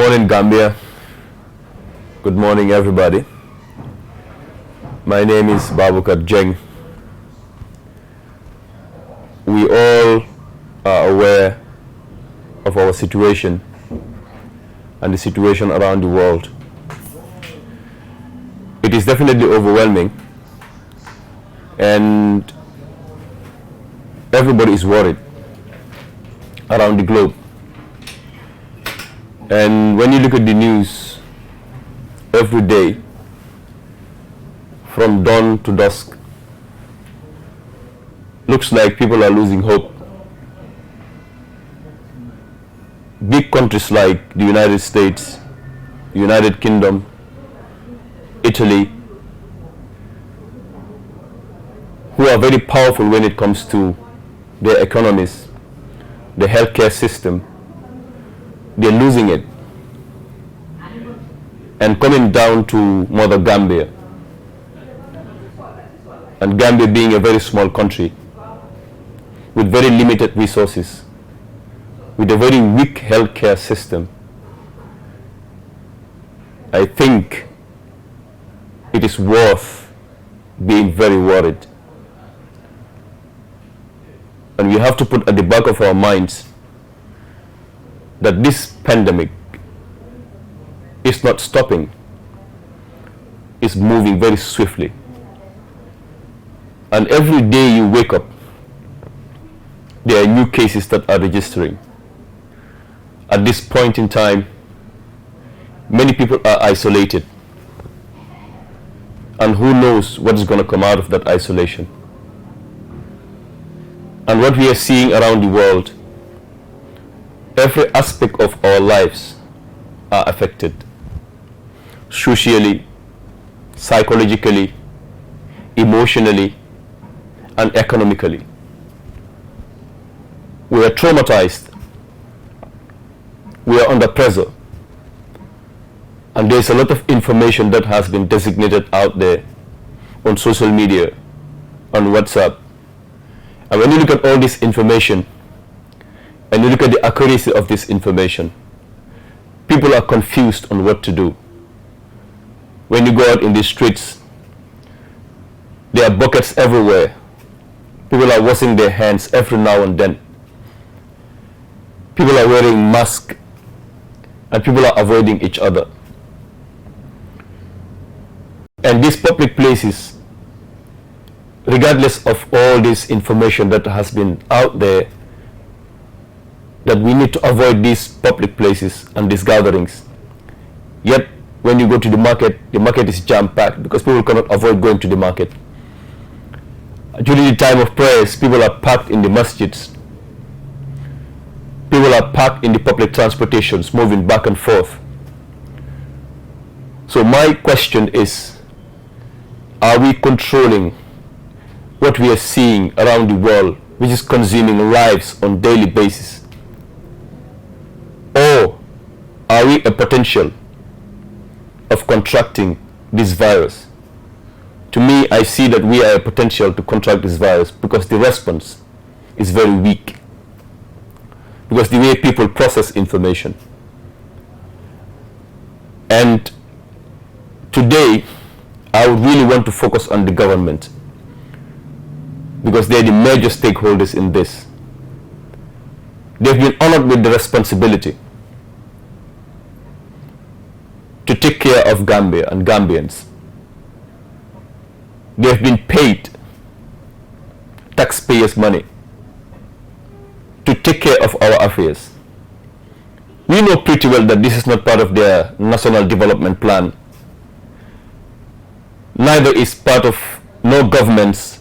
morning, Gambia. Good morning, everybody. My name is Babucarr Jeng. We all are aware of our situation and the situation around the world. It is definitely overwhelming, and everybody is worried around the globe. And when you look at the news every day, from dawn to dusk, looks like people are losing hope. Big countries like the United States, United Kingdom, Italy, who are very powerful when it comes to their economies, the healthcare system, they're losing it. And coming down to Mother Gambia, and Gambia being a very small country with very limited resources, with a very weak healthcare system, I think it is worth being very worried. And we have to put at the back of our minds that this pandemic is not stopping, it's moving very swiftly. And every day you wake up, there are new cases that are registering. At this point in time, many people are isolated. And who knows what is going to come out of that isolation. And what we are seeing around the world, every aspect of our lives are affected. Socially, psychologically, emotionally, and economically. We are traumatized. We are under pressure. And there is a lot of information that has been designated out there on social media, on WhatsApp. And when you look at all this information, and you look at the accuracy of this information, people are confused on what to do. When you go out in the streets, there are buckets everywhere. People are washing their hands every now and then. People are wearing masks, and people are avoiding each other. And these public places, regardless of all this information that has been out there, that we need to avoid these public places and these gatherings. Yet, when you go to the market is jam-packed because people cannot avoid going to the market. During the time of prayers, people are packed in the masjids. People are packed in the public transportations, moving back and forth. So my question is, are we controlling what we are seeing around the world, which is consuming lives on a daily basis? Or are we a potential of contracting this virus? To me, I see that we are a potential to contract this virus because the response is very weak. Because the way people process information. And today, I would really want to focus on the government because they're the major stakeholders in this. They've been honored with the responsibility to take care of Gambia and Gambians. They've been paid taxpayers' money to take care of our affairs. We know pretty well that this is not part of their national development plan. Neither is part of no government's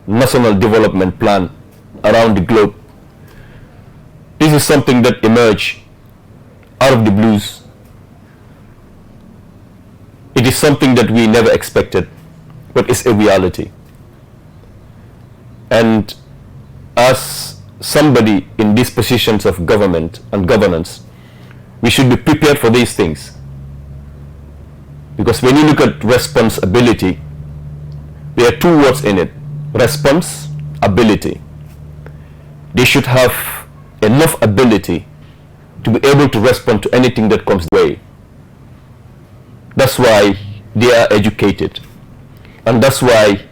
national development plan around the globe. This is something that emerged out of the blues. It is something that we never expected, but it's a reality. And as somebody in these positions of government and governance, we should be prepared for these things. Because when you look at responsibility, there are two words in it: responsibility. They should have enough ability to be able to respond to anything that comes their way. That's why they are educated, and that's why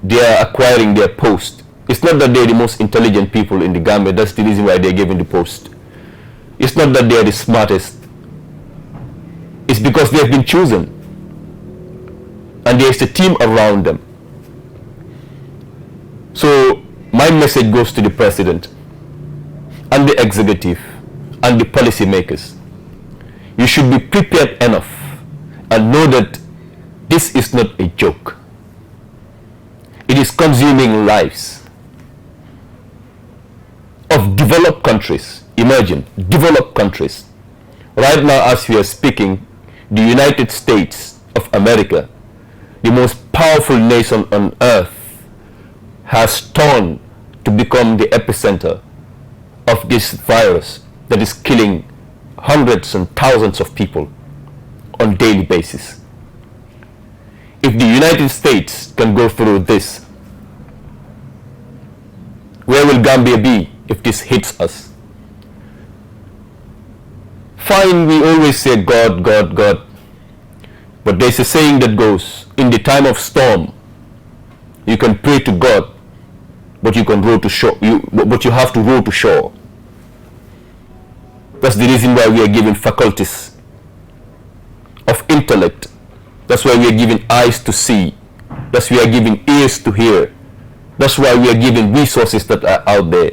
they are acquiring their post. It's not that they're the most intelligent people in the Gambia. That's the reason why they're given the post. It's not that they're the smartest. It's because they have been chosen, and there's a team around them. So my message goes to the president and the executive and the policy makers. You should be prepared enough and know that this is not a joke. It is consuming lives of developed countries. Imagine, developed countries. Right now, as we are speaking, the United States of America, the most powerful nation on earth, has turned to become the epicenter of this virus that is killing hundreds and thousands of people on a daily basis. If the United States can go through this, where will Gambia be if this hits us? Fine, we always say God, God, God. But there's a saying that goes, in the time of storm, you can pray to God, but you can row to shore. But you have to row to shore. That's the reason why we are given faculties of intellect. That's why we are given eyes to see. That's why we are given ears to hear. That's why we are given resources that are out there.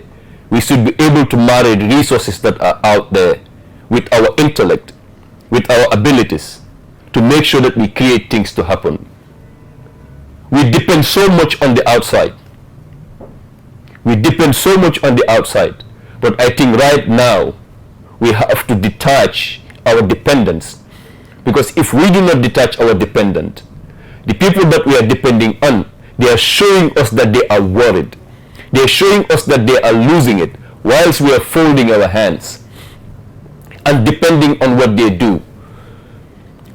We should be able to marry the resources that are out there with our intellect, with our abilities, to make sure that we create things to happen. We depend so much on the outside. We depend so much on the outside. But I think right now, we have to detach our dependence. Because if we do not detach our dependent, the people that we are depending on, they are showing us that they are worried. They are showing us that they are losing it, whilst we are folding our hands and depending on what they do.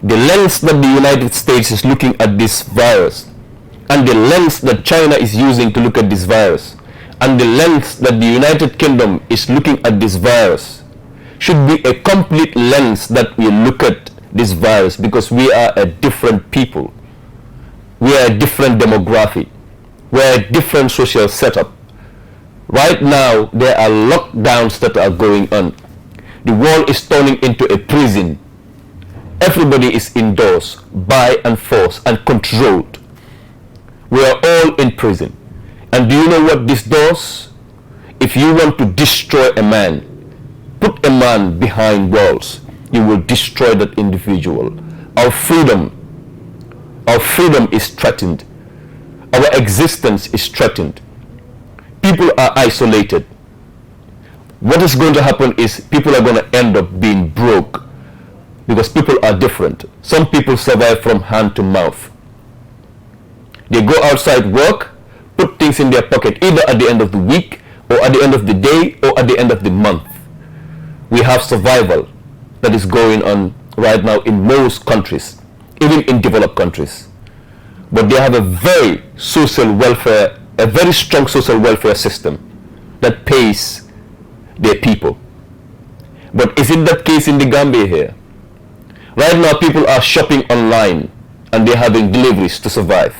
The lens that the United States is looking at this virus, and the lens that China is using to look at this virus, and the lens that the United Kingdom is looking at this virus, should be a complete lens that we look at this virus, because we are a different people. We are a different demographic. We are a different social setup. Right now, there are lockdowns that are going on. The world is turning into a prison. Everybody is indoors, by and force, and controlled. We are all in prison. And do you know what this does? If you want to destroy a man, put a man behind walls, you will destroy that individual. Our freedom is threatened. Our existence is threatened. People are isolated. What is going to happen is people are going to end up being broke, because people are different. Some people survive from hand to mouth. They go outside, work, put things in their pocket, either at the end of the week, or at the end of the day, or at the end of the month. We have survival that is going on right now in most countries, even in developed countries. But they have a very strong social welfare system that pays their people. But is it that case in the Gambia here? Right now, people are shopping online and they're having deliveries to survive.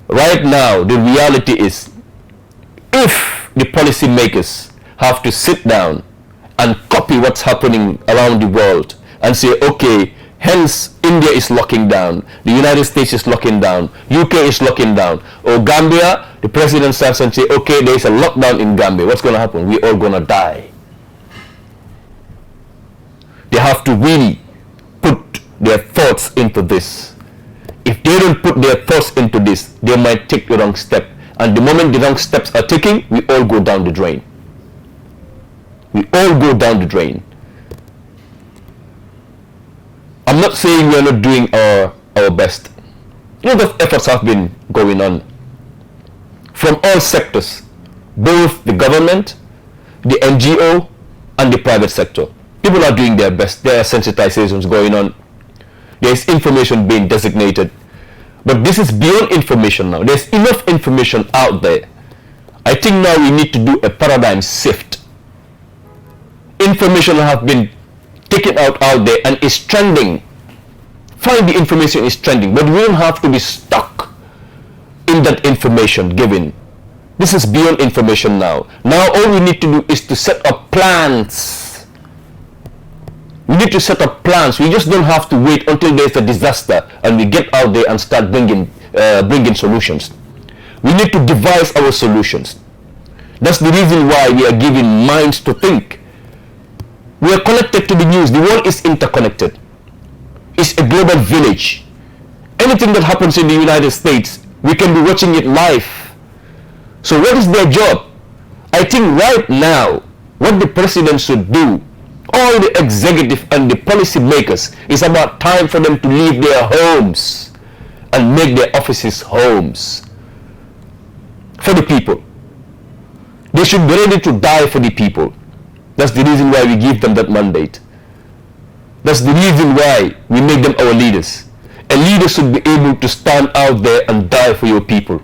Right now, the reality is, if the policymakers have to sit down and copy what's happening around the world and say, okay, hence India is locking down, the United States is locking down, UK is locking down, or Gambia, the president starts and say, okay, there is a lockdown in Gambia, what's going to happen? We're all going to die. They have to really put their thoughts into this. If they don't put their thoughts into this, they might take the wrong step. And the moment the wrong steps are taken, we all go down the drain. We all go down the drain. I'm not saying we are not doing our best. A lot of efforts have been going on from all sectors, both the government, the NGO, and the private sector. People are doing their best. There are sensitizations going on. There is information being designated. But this is beyond information now. There's enough information out there. I think now we need to do a paradigm shift. information have been taken out there and is trending. Fine, the information is trending, but we don't have to be stuck in that information given. This is beyond information now. Now all we need to do is to set up plans. We need to set up plans. We just don't have to wait until there's a disaster and we get out there and start bringing solutions. We need to devise our solutions. That's the reason why we are giving minds to think. We are connected to the news. The world is interconnected. It's a global village. Anything that happens in the United States, we can be watching it live. So what is their job? I think right now, what the president should do, all the executive and the policy makers, is about time for them to leave their homes and make their offices homes for the people. They should be ready to die for the people. That's the reason why we give them that mandate. That's the reason why we make them our leaders. A leader should be able to stand out there and die for your people.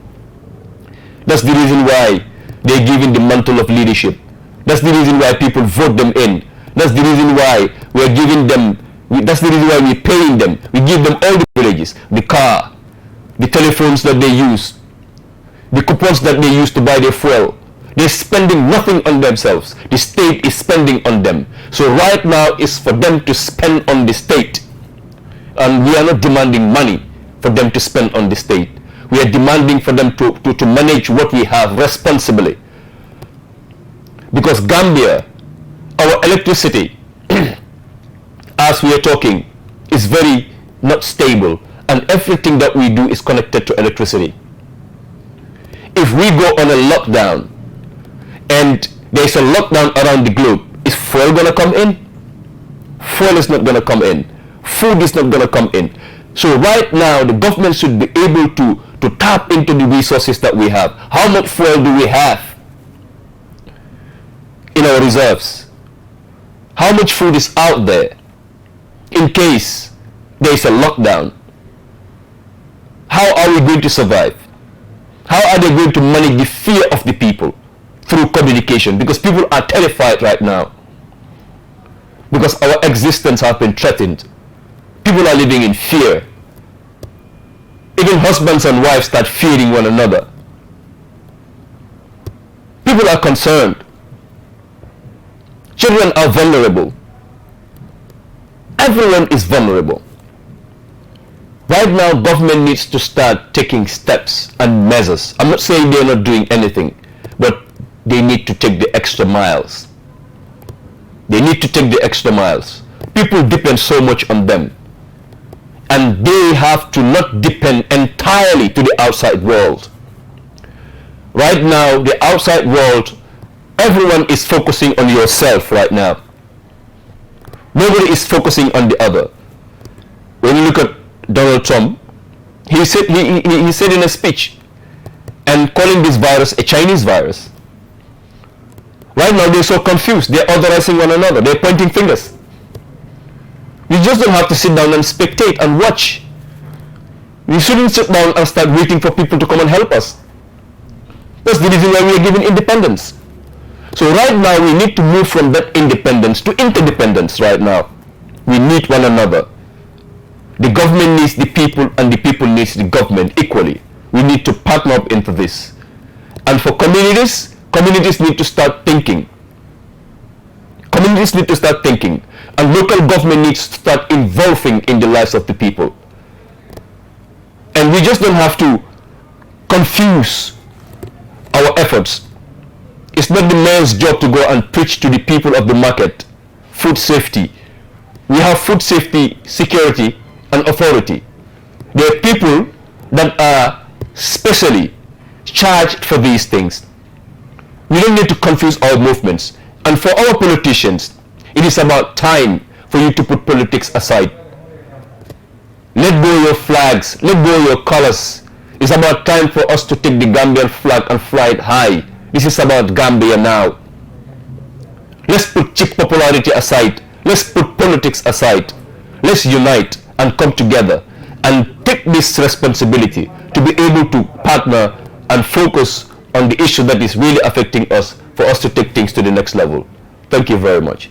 That's the reason why they're given the mantle of leadership. That's the reason why people vote them in. That's the reason why we're giving them, that's the reason why we're paying them. We give them all the privileges, the car, the telephones that they use, the coupons that they use to buy their fuel. They're spending nothing on themselves. The state is spending on them. So right now is for them to spend on the state. And we are not demanding money for them to spend on the state. We are demanding for them to manage what we have responsibly. Because Gambia, our electricity, as we are talking, is very not stable. And everything that we do is connected to electricity. If we go on a lockdown, and there's a lockdown around the globe, is fuel going to come in? Fuel is not going to come in. Food is not going to come in. So right now, the government should be able to tap into the resources that we have. How much fuel do we have in our reserves? How much food is out there in case there's a lockdown? How are we going to survive? How are they going to manage the fear of the people? Through communication, because people are terrified right now, because our existence has been threatened. People are living in fear. Even husbands and wives start fearing one another. People are concerned. Children are vulnerable. Everyone is vulnerable. Right now, government needs to start taking steps and measures. I'm not saying they're not doing anything, but they need to take the extra miles. They need to take the extra miles. People depend so much on them. And they have to not depend entirely to the outside world. Right now, the outside world, everyone is focusing on yourself right now. Nobody is focusing on the other. When you look at Donald Trump, he said in a speech, and calling this virus a Chinese virus. Right now they're so confused. They're authorizing one another. They're pointing fingers. We just don't have to sit down and spectate and watch. We shouldn't sit down and start waiting for people to come and help us. That's the reason why we are given independence. So right now we need to move from that independence to interdependence right now. We need one another. The government needs the people and the people needs the government equally. We need to partner up into this. And for communities need to start thinking. Communities need to start thinking. And local government needs to start involving in the lives of the people. And we just don't have to confuse our efforts. It's not the mayor's job to go and preach to the people of the market food safety. We have food safety, security, and authority. There are people that are specially charged for these things. We don't need to confuse our movements. And for our politicians, it is about time for you to put politics aside. Let go your flags, let go your colors. It's about time for us to take the Gambian flag and fly it high. This is about Gambia now. Let's put cheap popularity aside. Let's put politics aside. Let's unite and come together and take this responsibility to be able to partner and focus on the issue that is really affecting us, for us to take things to the next level. Thank you very much.